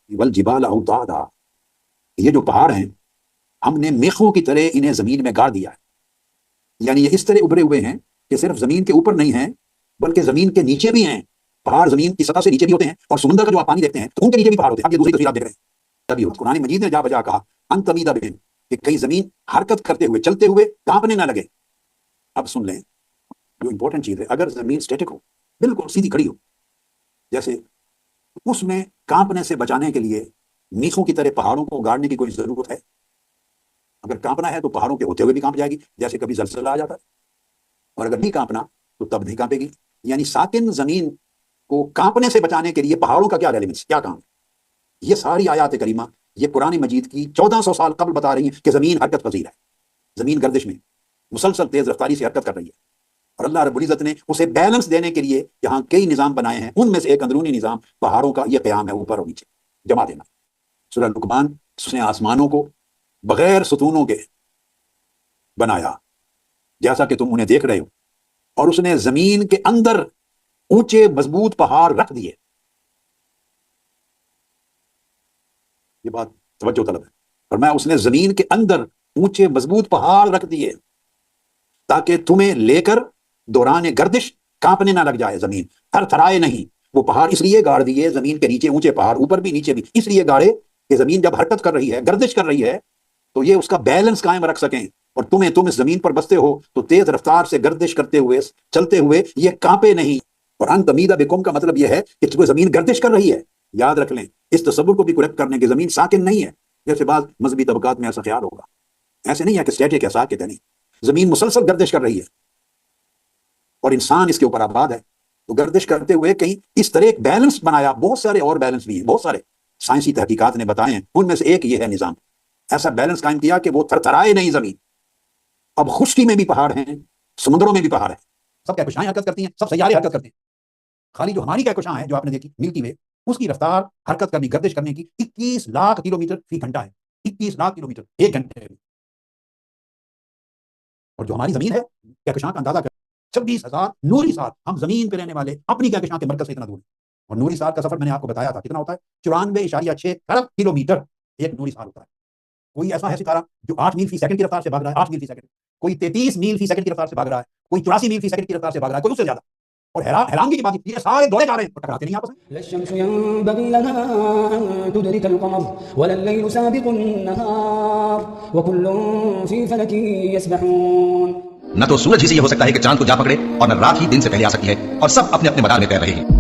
वल औतादा, ये जो पहाड़ हैं हमने मेखों की तरह इन्हें जमीन में गाड़ दिया है। यानी ये इस तरह उभरे हुए हैं कि सिर्फ जमीन के ऊपर नहीं हैं बल्कि जमीन के नीचे भी हैं। पहाड़ जमीन की सतह से नीचे भी होते हैं और समुद्र का जो आप पानी देखते हैं तो उनके नीचे भी पहाड़ होते हैं। अब ये दूसरी तस्वीर आप देख रहे हैं, तभी होता। कुरान मजीद ने जा बजा कहा अंतमीदा बिन, कि कहीं जमीन हरकत करते हुए चलते हुए कांपने ना लगे। अब सुन लें जो इंपॉर्टेंट चीज है, अगर जमीन स्टैटिक हो, बिल्कुल सीधी खड़ी हो जैसे, उसमें कांपने से बचाने के लिए मीखों की तरह पहाड़ों को गाड़ने की कोई जरूरत है? अगर कांपना है तो पहाड़ों के होते हुए भी कांप जाएगी, जैसे कभी जलजला आ जाता है, और अगर नहीं कांपना तो तब नहीं कांपेगी। यानी साकिन जमीन को कांपने से बचाने के लिए पहाड़ों का क्या रेलिवेंस, क्या काम है? ये सारी आयात करीमा ये कुरान मजीद की 1400 साल कबल बता रही है कि जमीन हरकत पजीर है, जमीन गर्दिश में मुसलसल तेज रफ्तारी से हरकत कर रही है, और अल्लाह रब्बुल इज्जत ने उसे बैलेंस देने के लिए यहाँ कई निजाम बनाए हैं। उनमें से एक अंदरूनी निजाम पहाड़ों का ये क़याम है, ऊपर और नीचे जमा देना। सूरह लुक़मान, उसने आसमानों को बगैर सुतूनों के बनाया जैसा कि तुम उन्हें देख रहे हो, और उसने जमीन के अंदर ऊंचे मजबूत पहाड़ रख दिए। ये बात तवज्जो तलब है, और मैं उसने जमीन के अंदर ऊंचे मजबूत पहाड़ रख दिए ताकि तुम्हें लेकर दौरान गर्दिश कांपने ना लग जाए, जमीन थरथराए नहीं। वो पहाड़ इसलिए गाड़ दिए, जमीन के नीचे ऊंचे पहाड़, ऊपर भी नीचे भी इसलिए गाड़े कि जमीन जब हरकत कर रही है, गर्दिश कर रही है, तो ये उसका बैलेंस कायम रख सकें। और तुम इस जमीन पर बसते हो तो तेज रफ्तार से गर्दिश करते हुए चलते हुए ये कांपे नहीं। और अंतमीदा बिकुम का मतलब यह है कि तुम्हें जमीन गर्दिश कर रही है। याद रख लें, इस तसव्वुर को भी करेक्ट करने की जमीन साकिन नहीं है, जैसे बाद मजहबी तबकात में ऐसा ख्याल होगा। ऐसे नहीं है कि स्टैटिक है, साकित है, नहीं। जमीन मुसलसल गर्दिश कर रही है और इंसान इसके ऊपर आबाद है। तो गर्दिश करते हुए कहीं इस तरह एक बैलेंस बनाया। बहुत सारे और बैलेंस भी हैं, बहुत सारे साइंसी तहकीकात ने बताए हैं, उनमें से एक ये है निजाम। ऐसा बैलेंस कायम किया कि वो थरथराए नहीं जमीन। अब खुश्की में भी पहाड़ हैं, समुद्रों में भी पहाड़ है, सब कहकशाएं हरकत करती हैं, सब सैयारे हरकत करते हैं। खाली जो हमारी कहकशां है जो आपने देखी मिल्की वे, उसकी रफ्तार हरकत करनी, गर्दिश करने की 21 लाख किलोमीटर फी घंटा है। 21 लाख किलोमीटर एक घंटे में। और जो हमारी जमीन है, कहकशां का अंदाजा कर 26,000 नूरी साल हम जमीन पे रहने वाले अपनी कहकशां के मरकज से इतना दूर है। और नूरी साल का सफर मैंने आपको बताया था कितना होता है, 94.6 अरब किलोमीटर एक नूरी साल होता है। कोई ऐसा है सितारा जो 8 मील फी सेकंड की रफ्तार से भाग रहा है, 8 मील फी सेकंड। कोई 33 मील फी सेकंड की रफ्तार से भाग रहा है, कोई 84 मील फी सेकंड की रफ्तार से भाग रहा है, कोई उससे ज्यादा। और हैरानगी की बात ये सारे दौड़े जा रहे हैं और टकराते नहीं आपस में। लश्शम्सु यंबगी लहा अन तुदरिकल क़मर वलल्लैलु साबिकुन नहार वकुल्लुन फी फलकिन यस्बहून। न तो सूरज ही से ये हो सकता है कि चांद को जा पकड़े, और न रात ही दिन से पहले आ सकती है, और सब अपने अपने मदार में तैर रहे हैं।